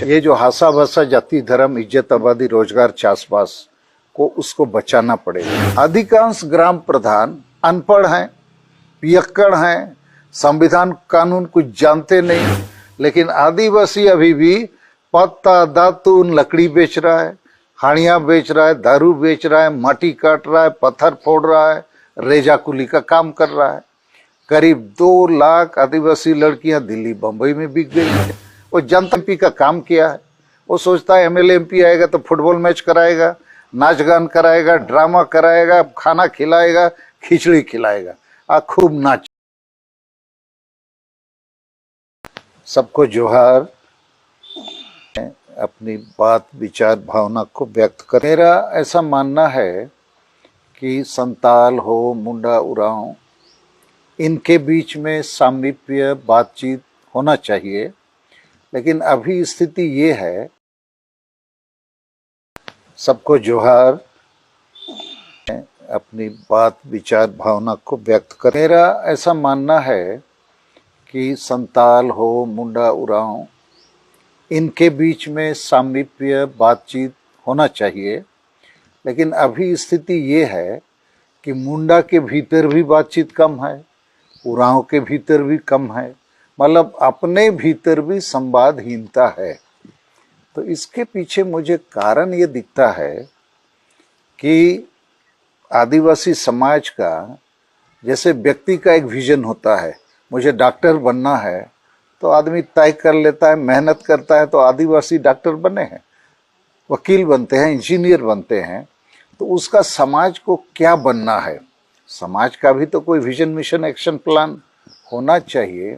ये जो हासा भाषा जाति धर्म इज्जत आबादी रोजगार चासबास को उसको बचाना पड़ेगा। अधिकांश ग्राम प्रधान अनपढ़ हैं, पियक्कड़ हैं, संविधान कानून कुछ जानते नहीं, लेकिन आदिवासी अभी भी पत्ता दातून लकड़ी बेच रहा है, हाड़ियां बेच रहा है, दारू बेच रहा है, माटी काट रहा है, पत्थर फोड़ रहा है, रेजा कुली का काम कर रहा है। करीब 2 लाख आदिवासी लड़कियां दिल्ली बंबई में बिक गई है। वो जनता एमपी का काम किया है। वो सोचता है एमएलए एमपी आएगा तो फुटबॉल मैच कराएगा, नाच गान कराएगा, ड्रामा कराएगा, खाना खिलाएगा, खिचड़ी खिलाएगा, खूब नाच। सबको जोहार। अपनी बात विचार भावना को व्यक्त कर। मेरा ऐसा मानना है कि संताल हो, मुंडा उरांव, इनके बीच में सामीप्य बातचीत होना चाहिए, लेकिन अभी स्थिति ये है। सबको जोहार। अपनी बात विचार भावना को व्यक्त कर। मेरा ऐसा मानना है कि संताल हो, मुंडा उरांव, इनके बीच में सामीप्य बातचीत होना चाहिए, लेकिन अभी स्थिति ये है कि मुंडा के भीतर भी बातचीत कम है, उरांव के भीतर भी कम है, मतलब अपने भीतर भी संवादहीनता है। तो इसके पीछे मुझे कारण ये दिखता है कि आदिवासी समाज का, जैसे व्यक्ति का एक विजन होता है, मुझे डॉक्टर बनना है तो आदमी तय कर लेता है, मेहनत करता है, तो आदिवासी डॉक्टर बने हैं, वकील बनते हैं, इंजीनियर बनते हैं। तो उसका समाज को क्या बनना है, समाज का भी तो कोई विजन मिशन एक्शन प्लान होना चाहिए।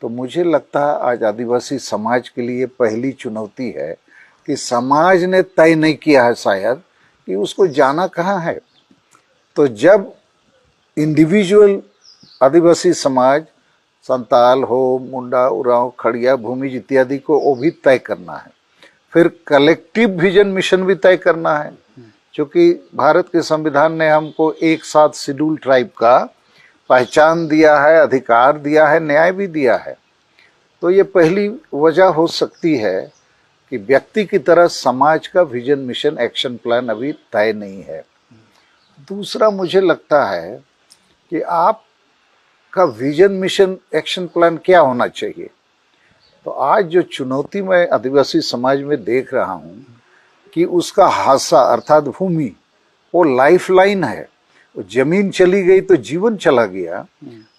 तो मुझे लगता है आज आदिवासी समाज के लिए पहली चुनौती है कि समाज ने तय नहीं किया है शायद कि उसको जाना कहाँ है। तो जब इंडिविजुअल आदिवासी समाज, संताल हो, मुंडा उरांव, खड़िया, भूमिज इत्यादि को वो भी तय करना है, फिर कलेक्टिव विजन मिशन भी तय करना है, क्योंकि भारत के संविधान ने हमको एक साथ शेड्यूल ट्राइब का पहचान दिया है, अधिकार दिया है, न्याय भी दिया है। तो ये पहली वजह हो सकती है कि व्यक्ति की तरह समाज का विजन मिशन एक्शन प्लान अभी तय नहीं है। दूसरा मुझे लगता है कि आपका विजन मिशन एक्शन प्लान क्या होना चाहिए। तो आज जो चुनौती मैं आदिवासी समाज में देख रहा हूँ कि उसका हासा अर्थात भूमि वो लाइफलाइन है। जमीन चली गई तो जीवन चला गया,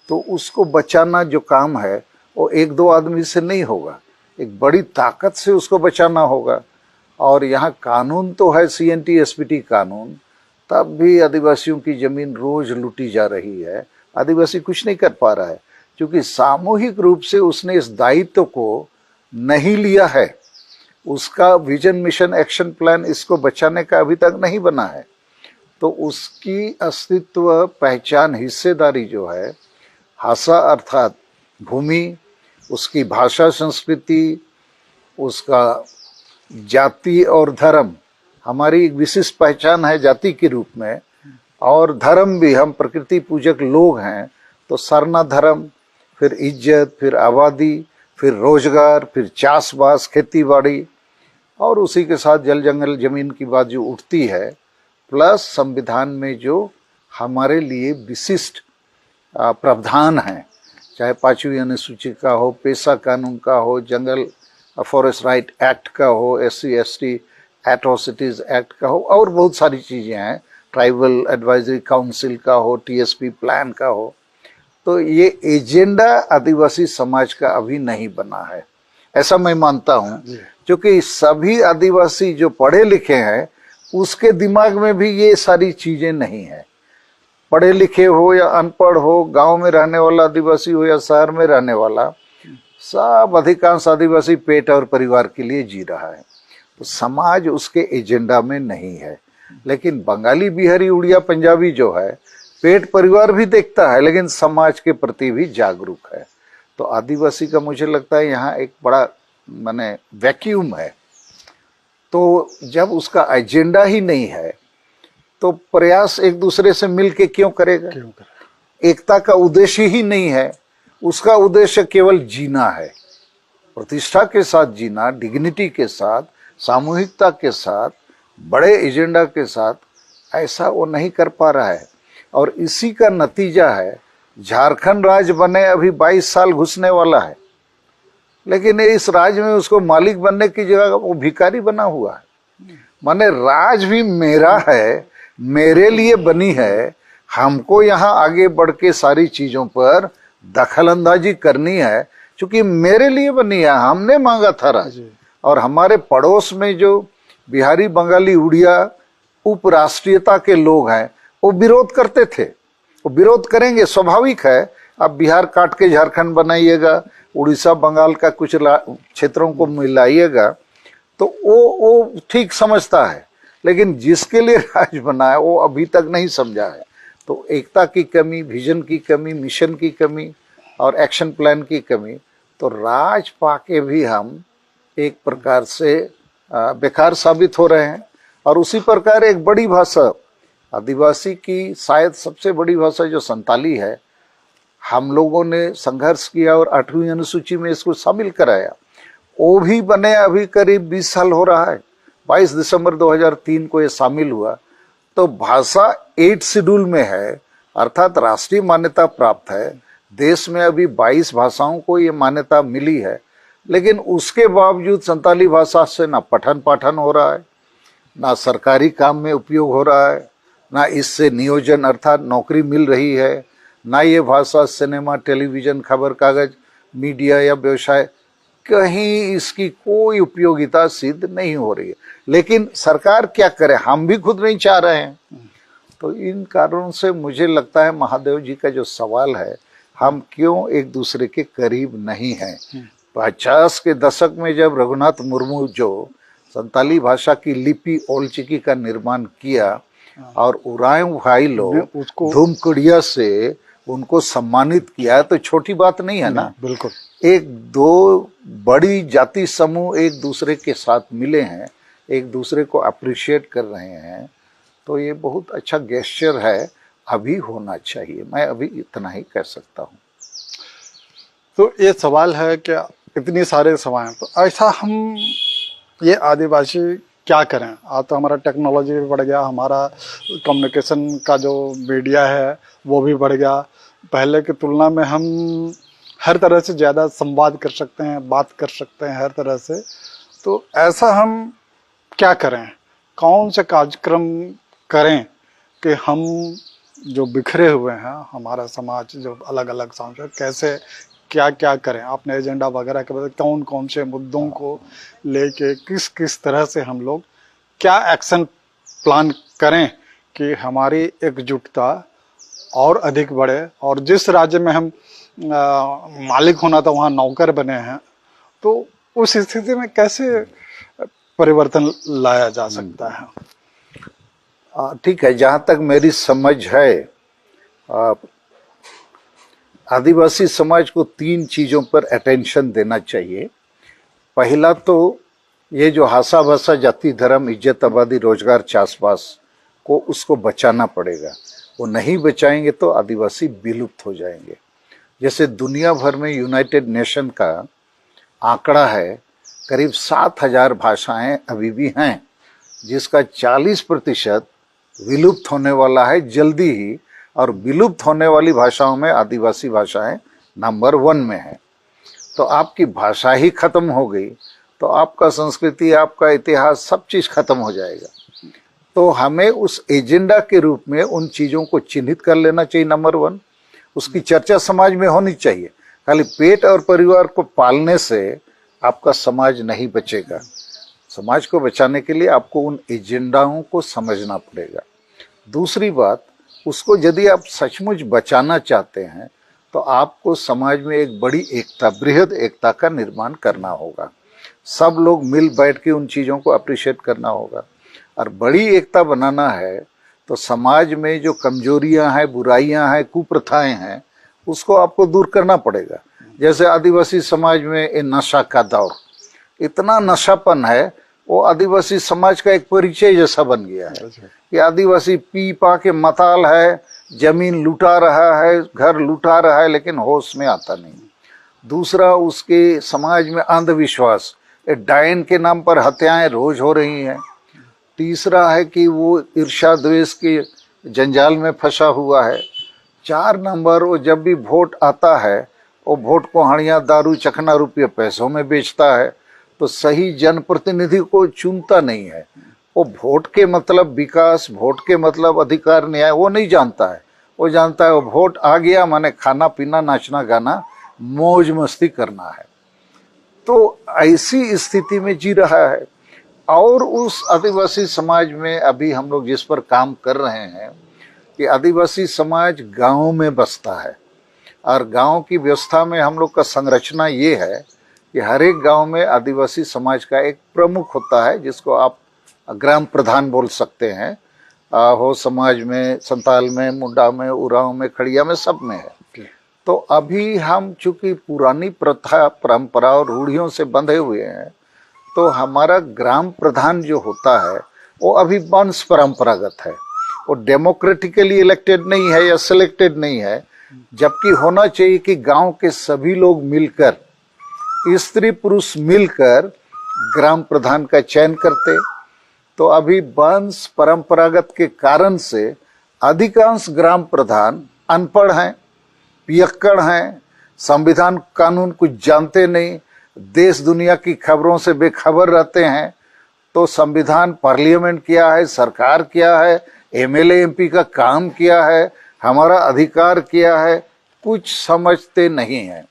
तो उसको बचाना जो काम है वो 1-2 आदमी से नहीं होगा, एक बड़ी ताकत से उसको बचाना होगा। और यहाँ कानून तो है, CNT SPT कानून, तब भी आदिवासियों की जमीन रोज लूटी जा रही है। आदिवासी कुछ नहीं कर पा रहा है क्योंकि सामूहिक रूप से उसने इस दायित्व को नहीं लिया है। उसका विजन मिशन एक्शन प्लान इसको बचाने का अभी तक नहीं बना है। तो उसकी अस्तित्व, पहचान, हिस्सेदारी जो है, हासा अर्थात भूमि, उसकी भाषा संस्कृति, उसका जाति और धर्म, हमारी एक विशिष्ट पहचान है जाति के रूप में, और धर्म भी, हम प्रकृति पूजक लोग हैं। तो सरना धर्म, फिर इज्जत, फिर आबादी, फिर रोजगार, फिर चासबास, खेती बाड़ी, और उसी के साथ जल जंगल जमीन की बात जो उठती है, प्लस संविधान में जो हमारे लिए विशिष्ट प्रावधान हैं, चाहे 5वीं अनुसूची का हो, पेशा कानून का हो, जंगल फॉरेस्ट राइट एक्ट का हो, SC ST एट्रोसिटीज एक्ट का हो, और बहुत सारी चीज़ें हैं, ट्राइबल एडवाइजरी काउंसिल का हो, TSP प्लान का हो। तो ये एजेंडा आदिवासी समाज का अभी नहीं बना है, ऐसा मैं मानता हूँ, क्योंकि सभी आदिवासी जो पढ़े लिखे हैं उसके दिमाग में भी ये सारी चीजें नहीं है। पढ़े लिखे हो या अनपढ़ हो, गांव में रहने वाला आदिवासी हो या शहर में रहने वाला, सब अधिकांश आदिवासी पेट और परिवार के लिए जी रहा है। तो समाज उसके एजेंडा में नहीं है। लेकिन बंगाली, बिहारी, उड़िया, पंजाबी जो है, पेट परिवार भी देखता है लेकिन समाज के प्रति भी जागरूक है। तो आदिवासी का मुझे लगता है यहाँ एक बड़ा माने वैक्यूम है। तो जब उसका एजेंडा ही नहीं है तो प्रयास एक दूसरे से मिलके क्यों करेगा? एकता का उद्देश्य ही नहीं है, उसका उद्देश्य केवल जीना है। प्रतिष्ठा के साथ जीना, डिग्निटी के साथ, सामूहिकता के साथ, बड़े एजेंडा के साथ, ऐसा वो नहीं कर पा रहा है। और इसी का नतीजा है झारखंड राज्य बने अभी 22 साल घुसने वाला है, लेकिन इस राज्य में उसको मालिक बनने की जगह वो भिखारी बना हुआ है। माने राज भी मेरा है, मेरे लिए बनी है, हमको यहाँ आगे बढ़ के सारी चीजों पर दखल अंदाजी करनी है, क्योंकि मेरे लिए बनी है, हमने मांगा था राज। और हमारे पड़ोस में जो बिहारी, बंगाली, उड़िया उपराष्ट्रीयता के लोग हैं वो विरोध करते थे, वो विरोध करेंगे, स्वाभाविक है। अब बिहार काट के झारखंड बनाइएगा, उड़ीसा बंगाल का कुछ क्षेत्रों को मिलाइएगा, तो वो ठीक समझता है, लेकिन जिसके लिए राज बना है वो अभी तक नहीं समझा है। तो एकता की कमी, विजन की कमी, मिशन की कमी और एक्शन प्लान की कमी, तो राज पाके भी हम एक प्रकार से बेकार साबित हो रहे हैं। और उसी प्रकार एक बड़ी भाषा, आदिवासी की शायद सबसे बड़ी भाषा जो संताली है, हम लोगों ने संघर्ष किया और 8वीं अनुसूची में इसको शामिल कराया। वो भी बने अभी करीब 20 साल हो रहा है, 22 दिसंबर 2003 को ये शामिल हुआ। तो भाषा 8 शेड्यूल में है, अर्थात राष्ट्रीय मान्यता प्राप्त है। देश में अभी 22 भाषाओं को ये मान्यता मिली है, लेकिन उसके बावजूद संताली भाषा से ना पठन पाठन हो रहा है, ना सरकारी काम में उपयोग हो रहा है, ना इससे नियोजन अर्थात नौकरी मिल रही है, ना ये भाषा सिनेमा, टेलीविजन, खबर कागज, मीडिया या व्यवसाय, कहीं इसकी कोई उपयोगिता सिद्ध नहीं हो रही है। लेकिन सरकार क्या करे, हम भी खुद नहीं चाह रहे हैं। तो इन कारणों से मुझे लगता है महादेव जी का जो सवाल है, हम क्यों एक दूसरे के करीब नहीं हैं। 50 के दशक में जब रघुनाथ मुर्मू जो संताली भाषा की लिपि ओलचिकी का निर्माण किया और उरांव भाई लोग उसको धूमकुड़िया से उनको सम्मानित किया, तो छोटी बात नहीं है ना। बिल्कुल। एक दो बड़ी जाति समूह एक दूसरे के साथ मिले हैं, एक दूसरे को अप्रिशिएट कर रहे हैं, तो ये बहुत अच्छा गेस्चर है, अभी होना चाहिए। मैं अभी इतना ही कह सकता हूँ। तो ये सवाल है कि इतनी सारे सवाल हैं, तो ऐसा हम ये आदिवासी क्या करें? आज तो हमारा टेक्नोलॉजी भी बढ़ गया, हमारा कम्युनिकेशन का जो मीडिया है वो भी बढ़ गया। पहले की तुलना में हम हर तरह से ज़्यादा संवाद कर सकते हैं, बात कर सकते हैं हर तरह से। तो ऐसा हम क्या करें, कौन से कार्यक्रम करें कि हम जो बिखरे हुए हैं, हमारा समाज जो अलग अलग समाज है, कैसे क्या क्या करें? आपने एजेंडा वगैरह के बाद कौन कौन से मुद्दों को लेके किस किस तरह से हम लोग क्या एक्शन प्लान करें कि हमारी एकजुटता और अधिक बढ़े, और जिस राज्य में हम मालिक होना था वहाँ नौकर बने हैं, तो उस स्थिति में कैसे परिवर्तन लाया जा सकता है? ठीक है, जहाँ तक मेरी समझ है, आदिवासी समाज को 3 चीज़ों पर अटेंशन देना चाहिए। पहला तो ये जो हासा भाषा, जाति, धर्म, इज्जत, आबादी, रोजगार, चासबास को उसको बचाना पड़ेगा। वो नहीं बचाएंगे तो आदिवासी विलुप्त हो जाएंगे। जैसे दुनिया भर में यूनाइटेड नेशन का आंकड़ा है, करीब 7000 भाषाएं अभी भी हैं, जिसका 40% विलुप्त होने वाला है जल्दी ही। और विलुप्त होने वाली भाषाओं में आदिवासी भाषाएं नंबर 1 में है। तो आपकी भाषा ही खत्म हो गई तो आपका संस्कृति, आपका इतिहास, सब चीज़ खत्म हो जाएगा। तो हमें उस एजेंडा के रूप में उन चीज़ों को चिन्हित कर लेना चाहिए। नंबर 1, उसकी चर्चा समाज में होनी चाहिए। खाली पेट और परिवार को पालने से आपका समाज नहीं बचेगा। समाज को बचाने के लिए आपको उन एजेंडाओं को समझना पड़ेगा। दूसरी बात, उसको यदि आप सचमुच बचाना चाहते हैं तो आपको समाज में एक बड़ी एकता, बृहद एकता का निर्माण करना होगा। सब लोग मिल बैठ के उन चीज़ों को अप्रिशिएट करना होगा। और बड़ी एकता बनाना है तो समाज में जो कमजोरियां हैं, बुराइयां हैं, कुप्रथाएं हैं, उसको आपको दूर करना पड़ेगा। जैसे आदिवासी समाज में ये नशा का दौर, इतना नशापन है, वो आदिवासी समाज का एक परिचय जैसा बन गया है कि आदिवासी पी पा के मताल है, जमीन लुटा रहा है, घर लुटा रहा है, लेकिन होश में आता नहीं। दूसरा उसके समाज में अंधविश्वास, डायन के नाम पर हत्याएं रोज हो रही हैं। तीसरा है कि वो ईर्ष्या द्वेष के जंजाल में फंसा हुआ है। 4 नंबर, वो जब भी वोट आता है वो वोट को हड़िया दारू चखना रुपये पैसों में बेचता है, तो सही जनप्रतिनिधि को चुनता नहीं है। वो वोट के मतलब विकास, वोट के मतलब अधिकार न्याय वो नहीं जानता है। वो जानता है वो वोट आ गया माने खाना पीना नाचना गाना मौज मस्ती करना है। तो ऐसी स्थिति में जी रहा है। और उस आदिवासी समाज में अभी हम लोग जिस पर काम कर रहे हैं कि आदिवासी समाज गाँव में बसता है, और गांव की व्यवस्था में हम लोग का संरचना ये है कि हर एक गांव में आदिवासी समाज का एक प्रमुख होता है, जिसको आप ग्राम प्रधान बोल सकते हैं। हो समाज में, संताल में, मुंडा में, उरांव में, खड़िया में, सब में है। तो अभी हम चूंकि पुरानी प्रथा, परंपरा और रूढ़ियों से बंधे हुए हैं, तो हमारा ग्राम प्रधान जो होता है वो अभी वंश परंपरागत है। वो डेमोक्रेटिकली इलेक्टेड नहीं है या सिलेक्टेड नहीं है, जबकि होना चाहिए कि गांव के सभी लोग मिलकर, स्त्री पुरुष मिलकर ग्राम प्रधान का चयन करते। तो अभी वंश परंपरागत के कारण से अधिकांश ग्राम प्रधान अनपढ़ हैं, पियक्कड़ हैं, संविधान कानून कुछ जानते नहीं, देश दुनिया की खबरों से बेखबर रहते हैं। तो संविधान, पार्लियामेंट क्या है, सरकार क्या है, एमएलए एमपी का काम क्या है, हमारा अधिकार क्या है, कुछ समझते नहीं हैं।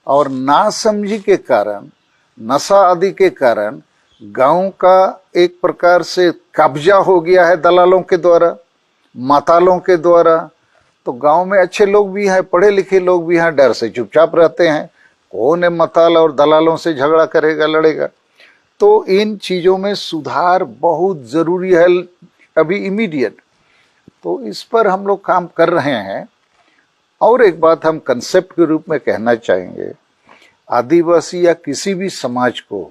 और नासमझी के कारण, नशा आदि के कारण गांव का एक प्रकार से कब्जा हो गया है दलालों के द्वारा, मातालों के द्वारा। तो गांव में अच्छे लोग भी हैं, पढ़े लिखे लोग भी हैं, डर से चुपचाप रहते हैं। कौन है माताल और दलालों से झगड़ा करेगा, लड़ेगा। तो इन चीज़ों में सुधार बहुत ज़रूरी है अभी इमीडिएट। तो इस पर हम लोग काम कर रहे हैं। और एक बात हम कंसेप्ट के रूप में कहना चाहेंगे, आदिवासी या किसी भी समाज को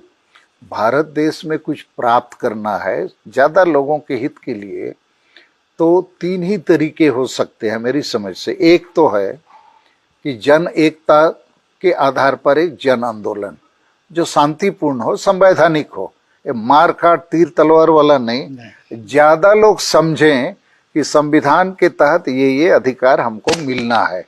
भारत देश में कुछ प्राप्त करना है ज़्यादा लोगों के हित के लिए, तो 3 ही तरीके हो सकते हैं मेरी समझ से। एक तो है कि जन एकता के आधार पर एक जन आंदोलन जो शांतिपूर्ण हो, संवैधानिक हो, ये मार काट तीर तलवार वाला नहीं। ज़्यादा लोग समझें कि संविधान के तहत ये अधिकार हमको मिलना है,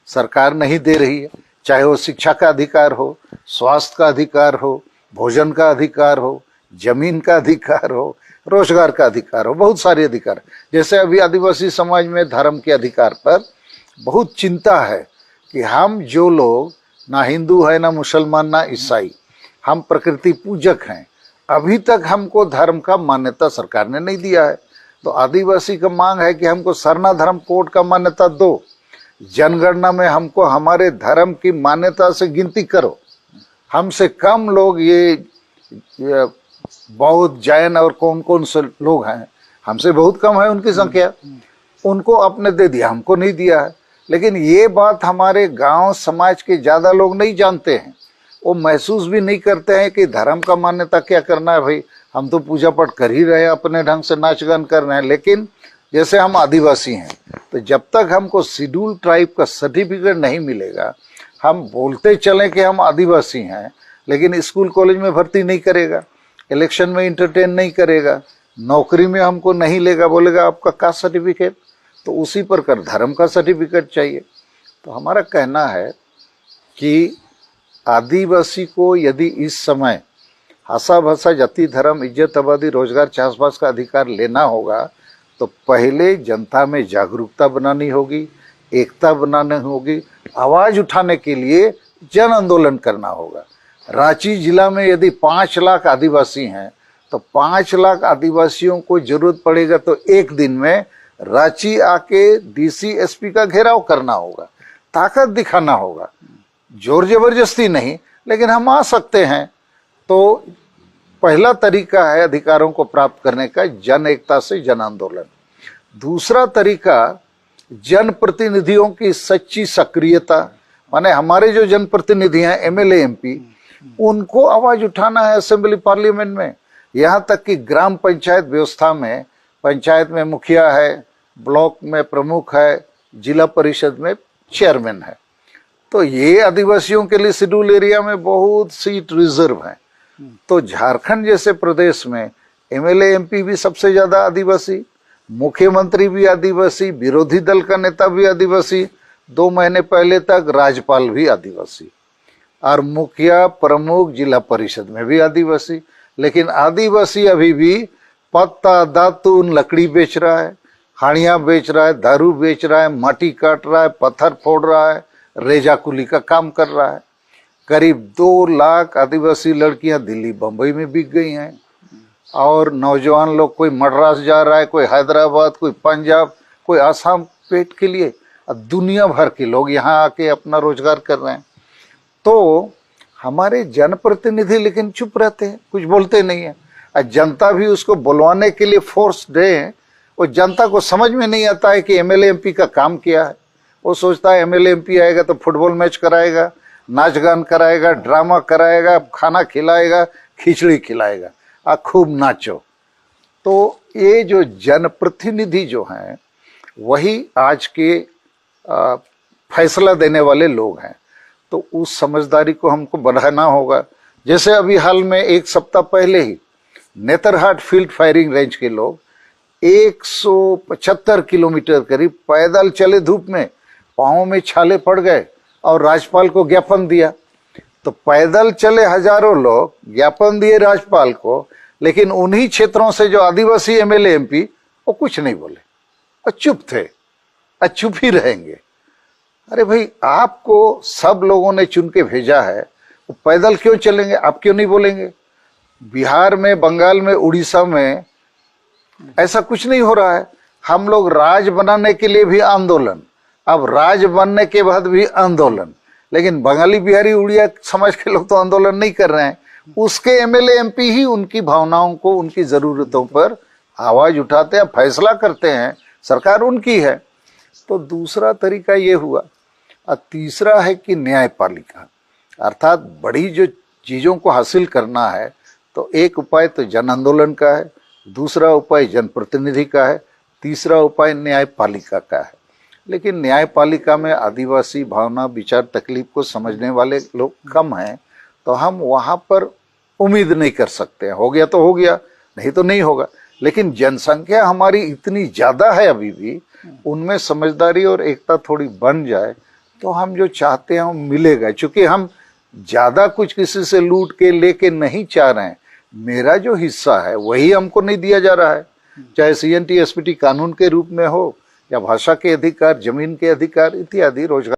सरकार नहीं दे रही है, चाहे वो शिक्षा का अधिकार हो, स्वास्थ्य का अधिकार हो, भोजन का अधिकार हो, जमीन का अधिकार हो, रोजगार का अधिकार हो, बहुत सारे अधिकार। जैसे अभी आदिवासी समाज में धर्म के अधिकार पर बहुत चिंता है कि हम जो लोग ना हिंदू है, ना मुसलमान, ना ईसाई, हम प्रकृति पूजक हैं, अभी तक हमको धर्म का मान्यता सरकार ने नहीं दिया है। तो आदिवासी का मांग है कि हमको सरना धर्म कोड का मान्यता दो, जनगणना में हमको हमारे धर्म की मान्यता से गिनती करो। हमसे कम लोग ये बौद्ध, जैन और कौन कौन से लोग हैं, हमसे बहुत कम है उनकी संख्या, उनको आपने दे दिया, हमको नहीं दिया है। लेकिन ये बात हमारे गांव समाज के ज़्यादा लोग नहीं जानते हैं, वो महसूस भी नहीं करते हैं कि धर्म का मान्यता क्या करना है। भाई हम तो पूजा पाठ कर ही रहे हैं, अपने ढंग से नाच गान कर रहे हैं, लेकिन जैसे हम आदिवासी हैं तो जब तक हमको शेड्यूल ट्राइब का सर्टिफिकेट नहीं मिलेगा, हम बोलते चलें कि हम आदिवासी हैं, लेकिन स्कूल कॉलेज में भर्ती नहीं करेगा, इलेक्शन में इंटरटेन नहीं करेगा, नौकरी में हमको नहीं लेगा, बोलेगा आपका कास्ट सर्टिफिकेट। तो उसी प्रकार धर्म का सर्टिफिकेट चाहिए। तो हमारा कहना है कि आदिवासी को यदि इस समय भाषा भाषा, जाति, धर्म, इज्जत, आबादी, रोजगार, चाषबास का अधिकार लेना होगा, तो पहले जनता में जागरूकता बनानी होगी, एकता बनानी होगी, आवाज उठाने के लिए जन आंदोलन करना होगा। रांची जिला में यदि 5 लाख आदिवासी हैं तो 5 लाख आदिवासियों को जरूरत पड़ेगा तो एक दिन में रांची आके डीसी एसपी का घेराव करना होगा, ताकत दिखाना होगा, जोर जबरदस्ती नहीं, लेकिन हम आ सकते हैं। तो पहला तरीका है अधिकारों को प्राप्त करने का जन एकता से जन आंदोलन। दूसरा तरीका जनप्रतिनिधियों की सच्ची सक्रियता, माने हमारे जो जनप्रतिनिधि हैं एमएलए एमपी, उनको आवाज उठाना है असेंबली पार्लियामेंट में। यहाँ तक कि ग्राम पंचायत व्यवस्था में पंचायत में मुखिया है, ब्लॉक में प्रमुख है, जिला परिषद में चेयरमैन है। तो ये आदिवासियों के लिए शेड्यूल एरिया में बहुत सीट रिजर्व है। तो झारखंड जैसे प्रदेश में एमएलए एमपी भी सबसे ज्यादा आदिवासी, मुख्यमंत्री भी आदिवासी, विरोधी दल का नेता भी आदिवासी, 2 महीने पहले तक राज्यपाल भी आदिवासी, और मुखिया प्रमुख जिला परिषद में भी आदिवासी। लेकिन आदिवासी अभी भी पत्ता दातून लकड़ी बेच रहा है, हाड़ियां बेच रहा है, दारू बेच रहा है, माटी काट रहा है, पत्थर फोड़ रहा है, रेजा कुली का काम कर रहा है। करीब 2 लाख आदिवासी लड़कियां दिल्ली बंबई में बिक गई हैं, और नौजवान लोग कोई मद्रास जा रहा है, कोई हैदराबाद, कोई पंजाब, कोई आसाम पेट के लिए। दुनिया भर के लोग यहाँ आके अपना रोजगार कर रहे हैं। तो हमारे जनप्रतिनिधि लेकिन चुप रहते हैं, कुछ बोलते नहीं है। जनता भी उसको बुलवाने के लिए फोर्स दे, और जनता को समझ में नहीं आता है कि एमएलए एमपी का काम क्या है। वो सोचता है एमएलए एमपी आएगा तो फुटबॉल मैच कराएगा, नाच गान कराएगा, ड्रामा कराएगा, खाना खिलाएगा, खिचड़ी खिलाएगा, खूब नाचो। तो ये जो जनप्रतिनिधि जो हैं वही आज के फैसला देने वाले लोग हैं। तो उस समझदारी को हमको बढ़ाना होगा। जैसे अभी हाल में 1 सप्ताह पहले ही नेतरहाट फील्ड फायरिंग रेंज के लोग 175 किलोमीटर करीब पैदल चले, धूप में, पाँव में छाले पड़ गए, और राज्यपाल को ज्ञापन दिया। तो पैदल चले हजारों लोग, ज्ञापन दिए राज्यपाल को, लेकिन उन्हीं क्षेत्रों से जो आदिवासी एमएलए एमपी वो कुछ नहीं बोले और चुप थे, चुप ही रहेंगे। अरे भाई, आपको सब लोगों ने चुन के भेजा है, वो पैदल क्यों चलेंगे? आप क्यों नहीं बोलेंगे? बिहार में, बंगाल में, उड़ीसा में ऐसा कुछ नहीं हो रहा है। हम लोग राज बनाने के लिए भी आंदोलन, अब राज बनने के बाद भी आंदोलन, लेकिन बंगाली, बिहारी, उड़िया समाज के लोग तो आंदोलन नहीं कर रहे हैं। उसके एमएलए एमपी ही उनकी भावनाओं को, उनकी जरूरतों पर आवाज उठाते हैं, फैसला करते हैं, सरकार उनकी है। तो दूसरा तरीका ये हुआ। और तीसरा है कि न्यायपालिका, अर्थात बड़ी जो चीजों को हासिल करना है, तो एक उपाय तो जन आंदोलन का है, दूसरा उपाय जनप्रतिनिधि का है, तीसरा उपाय न्यायपालिका का है। लेकिन न्यायपालिका में आदिवासी भावना, विचार, तकलीफ को समझने वाले लोग कम हैं, तो हम वहां पर उम्मीद नहीं कर सकते हैं। हो गया तो हो गया, नहीं तो नहीं होगा। लेकिन जनसंख्या हमारी इतनी ज्यादा है अभी भी, उनमें समझदारी और एकता थोड़ी बन जाए तो हम जो चाहते हैं वो मिलेगा। क्योंकि हम ज्यादा कुछ किसी से लूट के लेके नहीं चाह रहे हैं, मेरा जो हिस्सा है वही हमको नहीं दिया जा रहा है, चाहे सीएनटी एसपीटी कानून के रूप में हो, या भाषा के अधिकार, जमीन के अधिकार इत्यादि, रोजगार